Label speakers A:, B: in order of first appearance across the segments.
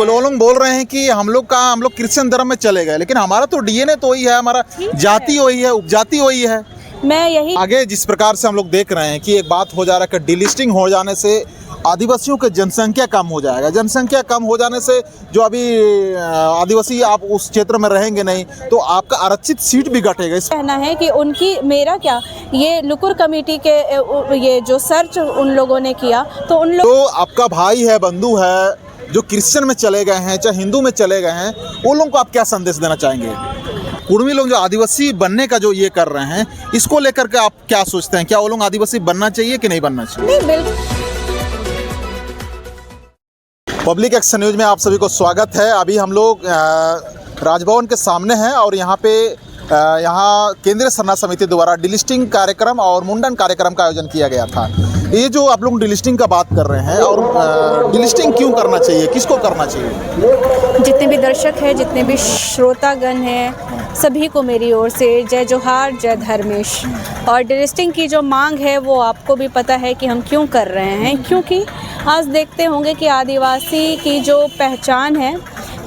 A: वो लोग बोल रहे हैं कि हम लोग क्रिश्चियन धर्म में चले गए, लेकिन हमारा तो डीएनए तो वही है, हमारा जाति वही है, उपजाति वही है।
B: मैं यही
A: आगे जिस प्रकार से हम लोग देख रहे हैं कि एक बात हो जा रहा है कि डिलिस्टिंग हो जाने से आदिवासियों की जनसंख्या कम हो जाएगा। जनसंख्या कम हो जाने से जो अभी आदिवासी आप उस क्षेत्र में रहेंगे नहीं तो आपका आरक्षित सीट भी घटेगा। इस
B: कहना है कि उनकी मेरा क्या ये लुकुर कमेटी के ये जो सर्च उन लोगों ने किया तो उन लोग
A: तो आपका भाई है, बंधु है, जो क्रिश्चियन में चले गए हैं चाहे हिंदू में चले गए हैं, वो लोगों को आप क्या संदेश देना चाहेंगे? कुर्मी लोग जो आदिवासी बनने का जो ये कर रहे हैं, इसको लेकर के आप क्या सोचते हैं? क्या वो लोग आदिवासी बनना चाहिए कि नहीं बनना चाहिए?
B: नहीं, बिल्कुल।
A: पब्लिक एक्शन न्यूज में आप सभी को स्वागत है। अभी हम लोग राजभवन के सामने हैं और यहाँ पे यहाँ केंद्रीय सरना समिति द्वारा डिलिस्टिंग कार्यक्रम और मुंडन कार्यक्रम का आयोजन किया गया था। ये जो आप लोग डिलिस्टिंग का बात कर रहे हैं और डिलिस्टिंग क्यों करना चाहिए, किसको करना चाहिए?
B: जितने भी दर्शक हैं, जितने भी श्रोतागण हैं, सभी को मेरी ओर से जय जोहार, जय धर्मेश। और डिलिस्टिंग की जो मांग है वो आपको भी पता है कि हम क्यों कर रहे हैं, क्योंकि आज देखते होंगे कि आदिवासी की जो पहचान है,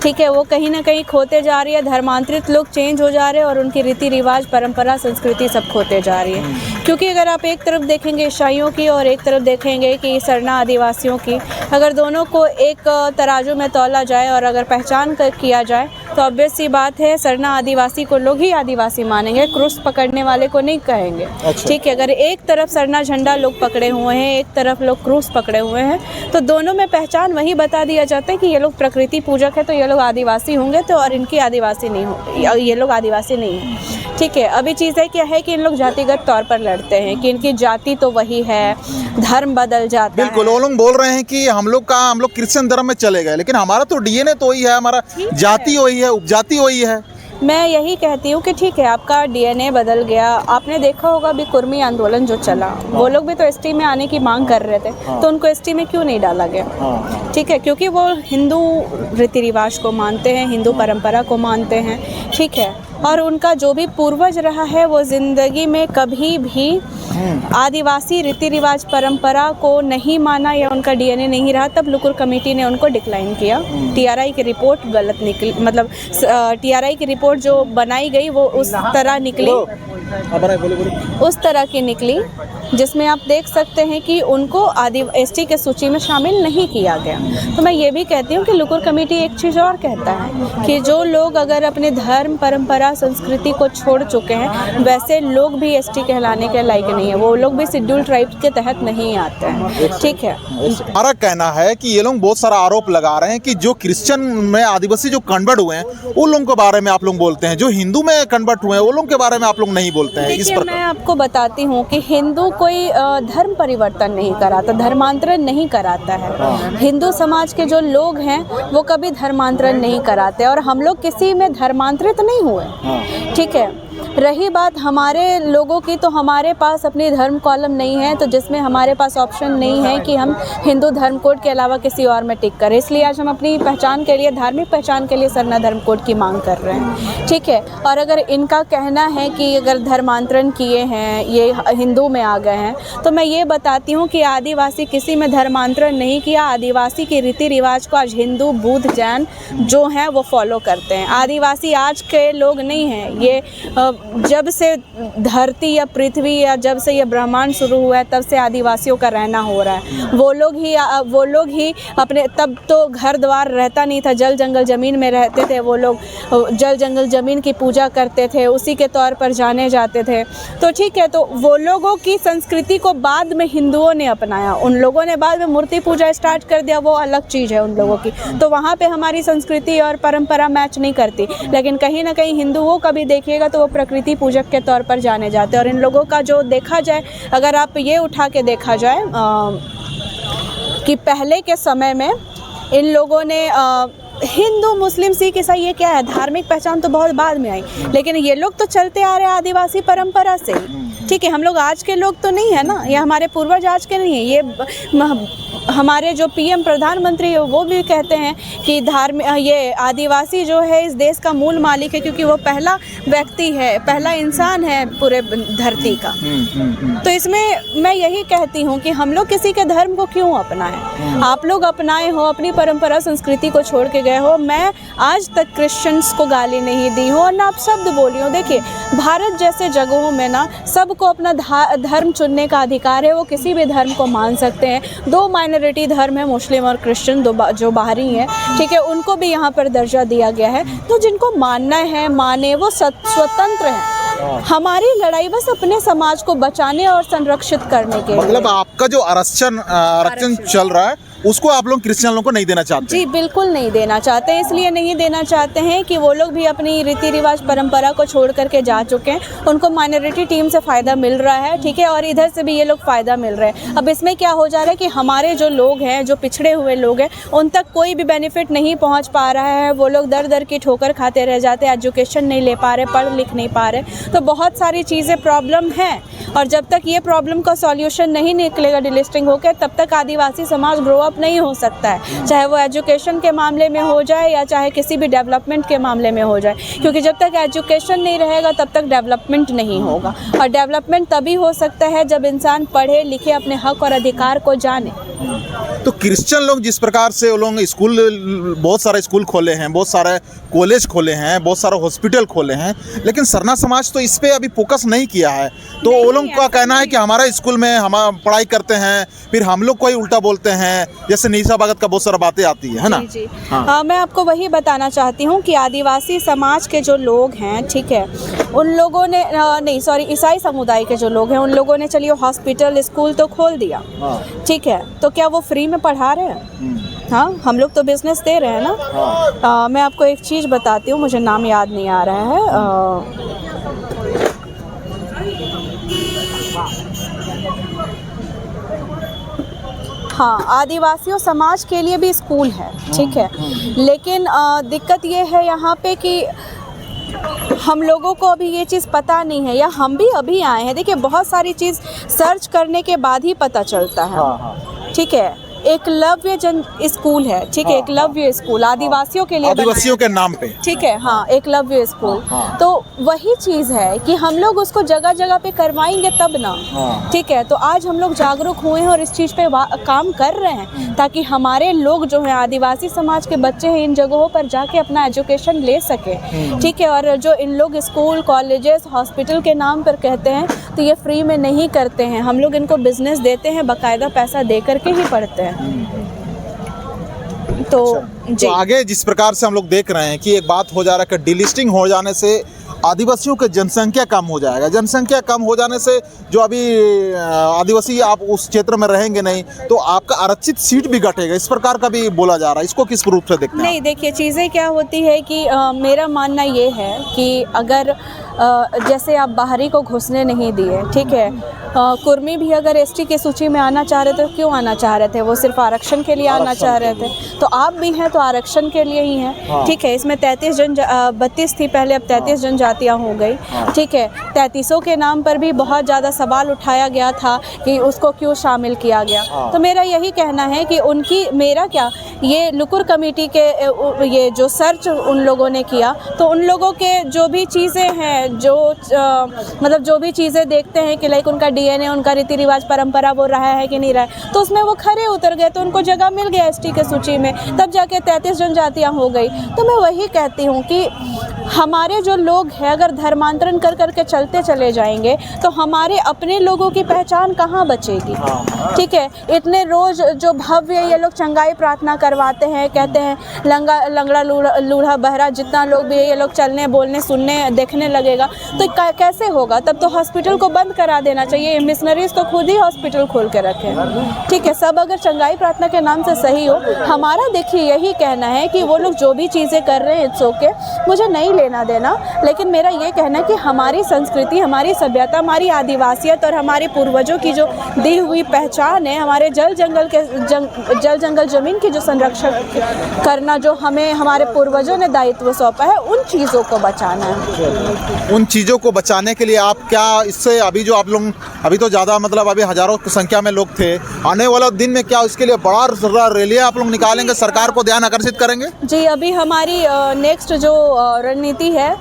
B: ठीक है, वो कहीं ना कहीं खोते जा रही है। धर्मांतरित लोग चेंज हो जा रहे हैं और उनकी रीति रिवाज, परंपरा, संस्कृति सब खोते जा रही है। क्योंकि अगर आप एक तरफ देखेंगे ईसाइयों की और एक तरफ देखेंगे कि सरना आदिवासियों की, अगर दोनों को एक तराजू में तौला जाए और अगर पहचान किया जाए तो ऑब्वियस सी बात है सरना आदिवासी को लोग ही आदिवासी मानेंगे, क्रूस पकड़ने वाले को नहीं कहेंगे।
A: अच्छा।
B: ठीक है, अगर एक तरफ सरना झंडा लोग पकड़े हुए हैं, एक तरफ लोग क्रूस पकड़े हुए हैं, तो दोनों में पहचान वही बता दिया जाता है कि ये लोग प्रकृति पूजक है तो ये लोग आदिवासी होंगे, तो और इनकी आदिवासी नहीं हो, ये लोग आदिवासी नहीं है। ठीक है, अभी चीज़ है क्या है कि इन लोग जातिगत तौर पर लड़ते हैं कि इनकी जाति तो वही है, धर्म बदल जाता है।
A: बिल्कुल, वो लोग बोल रहे हैं कि हम लोग क्रिश्चियन धर्म में चले गए, लेकिन हमारा तो डीएनए तो वही है, हमारा जाति वही है, उपजाति वही है।
B: मैं यही कहती हूँ कि ठीक है, आपका डीएनए बदल गया। आपने देखा होगा अभी कुर्मी आंदोलन जो चला, वो लोग भी तो एसटी में आने की मांग कर रहे थे, तो उनको एसटी में क्यों नहीं डाला गया? ठीक है, क्योंकि वो हिंदू रीति रिवाज को मानते हैं, हिंदू परंपरा को मानते हैं। ठीक है, और उनका जो भी पूर्वज रहा है वो ज़िंदगी में कभी भी आदिवासी रीति रिवाज परंपरा को नहीं माना या उनका डीएनए नहीं रहा। तब लुकुर कमेटी ने उनको डिक्लाइन किया। टीआरआई की रिपोर्ट गलत निकली, मतलब टीआरआई की रिपोर्ट जो बनाई गई वो उस तरह निकली, उस तरह की निकली जिसमें आप देख सकते हैं कि उनको एसटी के सूची में शामिल नहीं किया गया। तो मैं ये भी कहती हूँ कि लुकुर कमेटी एक चीज़ और कहता है कि जो लोग अगर अपने धर्म, परंपरा, संस्कृति को छोड़ चुके हैं, वैसे लोग भी एसटी कहलाने के लायक नहीं है, वो लोग भी शेड्यूल ट्राइब्स के तहत नहीं आते हैं। ठीक है,
A: हमारा कहना है कि ये लोग बहुत सारा आरोप लगा रहे हैं कि जो क्रिश्चियन में आदिवासी जो कन्वर्ट हुए हैं उन लोगों के बारे में आप लोग बोलते हैं, जो हिंदू में कन्वर्ट हुए हैं उन लोगों के बारे में आप लोग नहीं बोलते हैं। इस पर
B: मैं आपको बताती हूँ कि हिंदू कोई धर्म परिवर्तन नहीं कराता, धर्मांतरण नहीं कराता है। हिंदू समाज के जो लोग हैं वो कभी धर्मांतरण नहीं कराते और हम लोग किसी में धर्मांतरित नहीं हुए। ठीक है, रही बात हमारे लोगों की, तो हमारे पास अपनी धर्म कॉलम नहीं है, तो जिसमें हमारे पास ऑप्शन नहीं है कि हम हिंदू धर्म कोड के अलावा किसी और में टिक करें। इसलिए आज हम अपनी पहचान के लिए, धार्मिक पहचान के लिए सरना धर्म कोड की मांग कर रहे हैं। ठीक है, और अगर इनका कहना है कि अगर धर्मांतरण किए हैं, ये हिंदू में आ गए हैं, तो मैं ये बताती हूँ कि आदिवासी किसी में धर्मांतरण नहीं किया। आदिवासी के रीति रिवाज को आज हिंदू, बुद्ध, जैन जो हैं वो फॉलो करते हैं। आदिवासी आज के लोग नहीं हैं, ये जब से धरती या पृथ्वी या जब से ये ब्रह्मांड शुरू हुआ है तब से आदिवासियों का रहना हो रहा है। वो लोग ही अपने, तब तो घर द्वार रहता नहीं था, जल जंगल ज़मीन में रहते थे। वो लोग जल जंगल ज़मीन की पूजा करते थे, उसी के तौर पर जाने जाते थे। तो ठीक है, तो वो लोगों की संस्कृति को बाद में हिंदुओं ने अपनाया। उन लोगों ने बाद में मूर्ति पूजा स्टार्ट कर दिया, वो अलग चीज़ है उन लोगों की। तो वहाँ पे हमारी संस्कृति और परंपरा मैच नहीं करती। लेकिन कहीं ना कहीं हिंदुओं का भी देखिएगा तो वो प्रकृति पूजक के तौर पर जाने जाते हैं। और इन लोगों का जो देखा जाए, अगर आप ये उठा के देखा जाए कि पहले के समय में इन लोगों ने हिंदू, मुस्लिम, सिख, ईसाई, ये क्या है, धार्मिक पहचान तो बहुत बाद में आई, लेकिन ये लोग तो चलते आ रहे हैं आदिवासी परंपरा से। ठीक है, हम लोग आज के लोग तो नहीं है ना, ये हमारे पूर्वज आज के नहीं है। ये हमारे जो पीएम प्रधानमंत्री है वो भी कहते हैं कि ये आदिवासी जो है इस देश का मूल मालिक है, क्योंकि वो पहला व्यक्ति है, पहला इंसान है पूरे धरती का। तो इसमें मैं यही कहती हूँ कि हम लोग किसी के धर्म को क्यों अपनाएं। आप लोग अपनाए हो, अपनी परंपरा संस्कृति को छोड़ के गए हो। मैं आज तक क्रिश्चियंस को गाली नहीं दी हूँ और ना आप शब्द बोली हो। देखिए, भारत जैसे जगहों में ना सबको अपना धर्म चुनने का अधिकार है, वो किसी भी धर्म को मान सकते हैं। 2 माइनॉरिटी धर्म है, मुस्लिम और क्रिश्चियन, जो बाहरी हैं, ठीक है, उनको भी यहाँ पर दर्जा दिया गया है। तो जिनको मानना है माने, वो स्वतंत्र हैं। हमारी लड़ाई बस अपने समाज को बचाने और संरक्षित करने के लिए।
A: मतलब आपका जो आरक्षण चल रहा है उसको आप लोग क्रिश्चियन लोगों को नहीं देना चाहते?
B: जी बिल्कुल नहीं देना चाहते। इसलिए नहीं देना चाहते हैं कि वो लोग भी अपनी रीति रिवाज परंपरा को छोड़ करके जा चुके हैं। उनको माइनॉरिटी टीम से फ़ायदा मिल रहा है, ठीक है, और इधर से भी ये लोग फ़ायदा मिल रहे हैं। अब इसमें क्या हो जा रहा है कि हमारे जो लोग हैं, जो पिछड़े हुए लोग हैं, उन तक कोई भी बेनिफिट नहीं पहुँच पा रहा है। वो लोग दर दर की ठोकर खाते रह जाते हैं, एजुकेशन नहीं ले पा रहे, पढ़ लिख नहीं पा रहे। तो बहुत सारी चीज़ें प्रॉब्लम हैं, और जब तक ये प्रॉब्लम का सॉल्यूशन नहीं निकलेगा डिलिस्टिंग होकर, तब तक आदिवासी समाज ग्रो अप नहीं हो सकता है, चाहे वो एजुकेशन के मामले में हो जाए या चाहे किसी भी डेवलपमेंट के मामले में हो जाए। क्योंकि जब तक एजुकेशन नहीं रहेगा तब तक डेवलपमेंट नहीं होगा, और डेवलपमेंट तभी हो सकता है जब इंसान पढ़े लिखे, अपने हक और अधिकार को जाने।
A: तो क्रिश्चियन लोग जिस प्रकार से वो लोग स्कूल, बहुत सारे स्कूल खोले हैं, बहुत सारे कॉलेज खोले हैं, बहुत सारे हॉस्पिटल खोले हैं, लेकिन सरना समाज तो इस पे अभी फोकस नहीं किया है। तो वो लोग का कहना है कि हमारा स्कूल में हम पढ़ाई करते हैं, फिर हम लोग कोई उल्टा बोलते हैं, जैसे निशा भगत का बहुत सारा बातें आती है ना।
B: जी। हाँ, मैं आपको वही बताना चाहती हूँ कि आदिवासी समाज के जो लोग हैं, ठीक है, उन लोगों ने ईसाई समुदाय के जो लोग हैं, उन लोगों ने चलिए हॉस्पिटल स्कूल तो खोल दिया, ठीक है, तो क्या वो फ्री में पढ़ा रहे हैं? हाँ, हम लोग तो बिजनेस दे रहे हैं ना। मैं आपको एक चीज़ बताती हूँ, मुझे नाम याद नहीं आ रहा है। हाँ, आदिवासियों समाज के लिए भी स्कूल है, ठीक है, लेकिन दिक्कत ये है यहाँ पे कि हम लोगों को अभी ये चीज़ पता नहीं है, या हम भी अभी आए हैं। देखिए, बहुत सारी चीज़ सर्च करने के बाद ही पता चलता है, ठीक है। एकलव्य स्कूल है, ठीक है, एकलव्य स्कूल आदिवासियों के लिए,
A: आदिवासियों के नाम पे,
B: ठीक है, हाँ, एकलव्य स्कूल। तो वही चीज़ है कि हम लोग उसको जगह जगह पे करवाएंगे तब ना, ठीक है। तो आज हम लोग जागरूक हुए हैं और इस चीज़ पे काम कर रहे हैं, ताकि हमारे लोग जो हैं, आदिवासी समाज के बच्चे हैं, इन जगहों पर जाके अपना एजुकेशन ले सके, ठीक है। और जो इन लोग स्कूल, कॉलेजेस, हॉस्पिटल के नाम पर कहते हैं, तो ये फ्री में नहीं करते हैं, हम लोग इनको बिजनेस देते हैं, बाकायदा पैसा दे करके ही पढ़ते हैं। तो
A: आगे जिस प्रकार से हम लोग देख रहे हैं कि एक बात हो जा रहा है कि डिलिस्टिंग हो जाने से आदिवासियों की जनसंख्या कम हो जाएगा। जनसंख्या कम हो जाने से जो अभी आदिवासी आप उस क्षेत्र में रहेंगे नहीं, तो आपका आरक्षित सीट भी घटेगा, इस प्रकार का भी बोला जा रहा है। इसको किस रूप से देखते हैं?
B: नहीं, देखिए, चीज़ें क्या होती है कि मेरा मानना ये है कि अगर जैसे आप बाहरी को घुसने नहीं दिए, ठीक है, कुर्मी भी अगर एसटी की सूची में आना चाह रहे थे, क्यों आना चाह रहे थे? वो सिर्फ आरक्षण के लिए आना चाह रहे थे। तो आप भी हैं तो आरक्षण के लिए ही हैं, ठीक है। इसमें 32 थी पहले, अब 33 जनजातियाँ हो गई, ठीक है। 33 के नाम पर भी बहुत ज़्यादा सवाल उठाया गया था कि उसको क्यों शामिल किया गया। तो मेरा यही कहना है कि ये लुकुर कमेटी के ये जो सर्च उन लोगों ने किया, तो उन लोगों के जो भी चीज़ें हैं, मतलब जो भी चीज़ें देखते हैं कि लाइक उनका डीएनए, उनका रीति रिवाज परंपरा वो रहा है कि नहीं रहा है, तो उसमें वो खरे उतर गए, तो उनको जगह मिल गया एसटी के सूची में, तब जाके 33 जनजातियाँ हो गई। तो मैं वही कहती हूँ कि हमारे जो लोग हैं, अगर धर्मांतरण कर करके चलते चले जाएंगे तो हमारे अपने लोगों की पहचान कहाँ बचेगी, ठीक है। इतने रोज़ जो भव्य ये लोग चंगाई प्रार्थना करवाते हैं, कहते हैं लंगड़ा लूढ़ा बहरा जितना लोग भी ये लोग चलने, बोलने, सुनने, देखने लगेगा, तो कैसे होगा? तब तो हॉस्पिटल को बंद करा देना चाहिए। मिशनरीज तो खुद ही हॉस्पिटल खोल के रखें, ठीक है। सब अगर चंगाई प्रार्थना के नाम से सही हो, हमारा देखिए यही कहना है कि वो लोग जो भी चीज़ें कर रहे हैं, इट्स ओके, मुझे नहीं नहीं लेना देना, लेकिन मेरा ये कहना है कि हमारी संस्कृति, हमारी सभ्यता, हमारी आदिवासियत और हमारे पूर्वजों की जो दी हुई पहचान है, हमारे जल जंगल ज़मीन की जो संरक्षण करना जो हमें हमारे पूर्वजों ने दायित्व सौंपा है, उन चीज़ों को बचाना है।
A: उन चीज़ों को बचाने के लिए आप क्या इससे अभी जो आप लोग अभी तो ज़्यादा मतलब अभी हज़ारों की संख्या में लोग थे, आने वाला दिन में क्या इसके लिए बड़ा रैलियाँ आप लोग निकालेंगे, सरकार को ध्यान आकर्षित करेंगे?
B: जी, अभी हमारी नेक्स्ट जो रणनीति है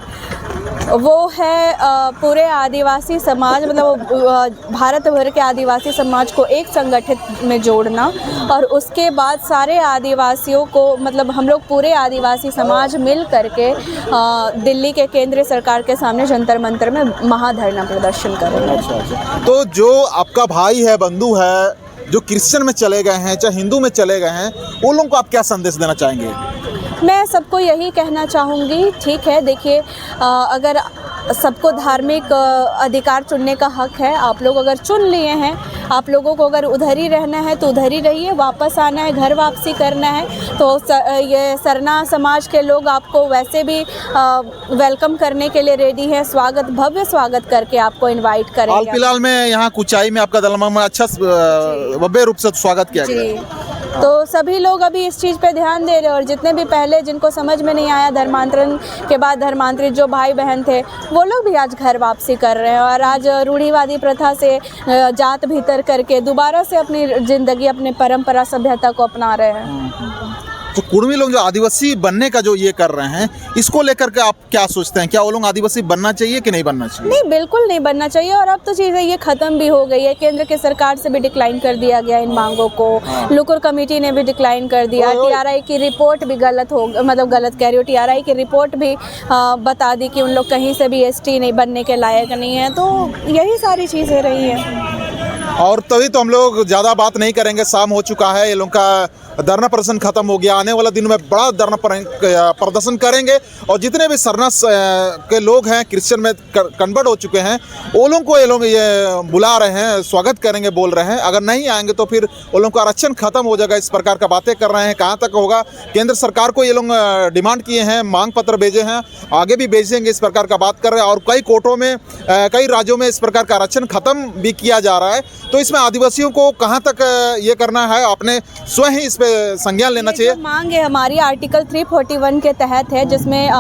B: वो है पूरे आदिवासी समाज, मतलब भारत भर के आदिवासी समाज को एक संगठित में जोड़ना, और उसके बाद सारे आदिवासियों को, मतलब हम लोग पूरे आदिवासी समाज मिल करके दिल्ली के केंद्रीय सरकार के सामने जंतर मंतर में महाधरना प्रदर्शन करेंगे।
A: तो जो आपका भाई है, बंधु है, जो क्रिश्चियन में चले गए हैं, चाहे हिंदू में चले गए हैं, वो लोगों को आप क्या संदेश देना चाहेंगे?
B: मैं सबको यही कहना चाहूँगी, ठीक है, देखिए अगर सबको धार्मिक अधिकार चुनने का हक है, आप लोग अगर चुन लिए हैं, आप लोगों को अगर उधर ही रहना है तो उधर ही रहिए, वापस आना है, घर वापसी करना है तो ये सरना समाज के लोग आपको वैसे भी वेलकम करने के लिए रेडी है, स्वागत, भव्य स्वागत करके आपको इनवाइट करेंगे।
A: हाल फिलहाल में यहाँ कुचाई में आपका दलमा में अच्छा भव्य रूप से स्वागत किया गया।
B: तो सभी लोग अभी इस चीज़ पे ध्यान दे रहे हैं, और जितने भी पहले जिनको समझ में नहीं आया धर्मांतरण के बाद, धर्मांतरित जो भाई बहन थे, वो लोग भी आज घर वापसी कर रहे हैं, और आज रूढ़िवादी प्रथा से जात भीतर करके दोबारा से अपनी ज़िंदगी, अपनी परंपरा, सभ्यता को अपना रहे हैं।
A: तो कुर्मी लोग जो आदिवासी बनने का जो ये कर रहे हैं, इसको लेकर के आप क्या सोचते हैं? क्या वो लोग आदिवासी बनना चाहिए कि नहीं बनना चाहिए?
B: नहीं, बिल्कुल नहीं बनना चाहिए, और अब तो चीज़ें ये ख़त्म भी हो गई है। केंद्र की सरकार से भी डिक्लाइन कर दिया गया इन मांगों को, लुकुर कमेटी ने भी डिक्लाइन कर दिया, टीआरआई की रिपोर्ट भी गलत कह रही हो, टीआरआई की रिपोर्ट भी बता दी कि उन लोग कहीं से भी एसटी नहीं बनने के लायक नहीं है। तो यही सारी चीज़ें रही हैं।
A: और तभी तो हम लोग ज़्यादा बात नहीं करेंगे, शाम हो चुका है, ये लोग का धरना प्रदर्शन खत्म हो गया। आने वाला दिन में बड़ा धरना प्रदर्शन करेंगे, और जितने भी सरना के लोग हैं, क्रिश्चियन में कन्वर्ट हो चुके हैं, वो लोगों को ये लोग ये बुला रहे हैं, स्वागत करेंगे बोल रहे हैं। अगर नहीं आएंगे तो फिर वो लोगों का आरक्षण खत्म हो जाएगा, इस प्रकार का बातें कर रहे हैं। कहाँ तक होगा, केंद्र सरकार को ये लोग डिमांड किए हैं, मांग पत्र भेजे हैं, आगे भी भेजेंगे, इस प्रकार का बात कर रहे हैं। और कई कोर्टों में, कई राज्यों में इस प्रकार का आरक्षण खत्म भी किया जा रहा है। तो इसमें आदिवासियों को कहाँ तक ये करना है, आपने स्वयं ही इस पे संज्ञान लेना चाहिए।
B: मांग है हमारी आर्टिकल 341 के तहत है, जिसमें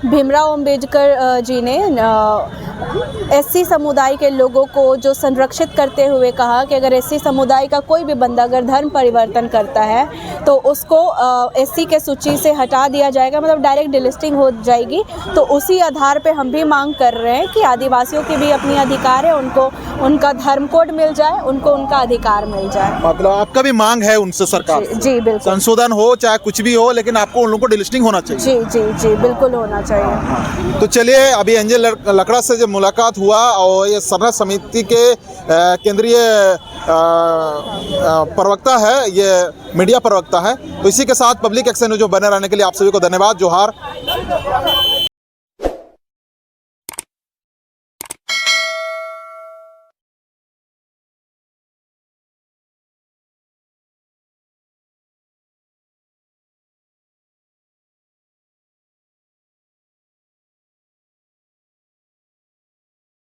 B: भीमराव अंबेडकर जी ने एससी समुदाय के लोगों को जो संरक्षित करते हुए कहा कि अगर एससी समुदाय का कोई भी बंदा अगर धर्म परिवर्तन करता है तो उसको एससी के सूची से हटा दिया जाएगा, मतलब डायरेक्ट डिलिस्टिंग हो जाएगी। तो उसी आधार पे हम भी मांग कर रहे हैं कि आदिवासियों की भी अपनी अधिकार है, उनको उनका धर्म कोड मिल जाए, उनको उनका अधिकार मिल जाए।
A: मतलब आपका भी मांग है उनसे सरकार से?
B: जी बिल्कुल,
A: संशोधन हो चाहे कुछ भी हो, लेकिन आपको उन लोगों को डिलिस्टिंग होना चाहिए।
B: जी जी जी बिल्कुल होना चाहिए।
A: तो चलिए, अभी एंजल लकड़ा से जब मुलाकात हुआ, और ये सरना समिति के केंद्रीय प्रवक्ता है, ये मीडिया प्रवक्ता है, तो इसी के साथ पब्लिक एक्शन न्यूज़ में बने रहने के लिए आप सभी को धन्यवाद। जोहार।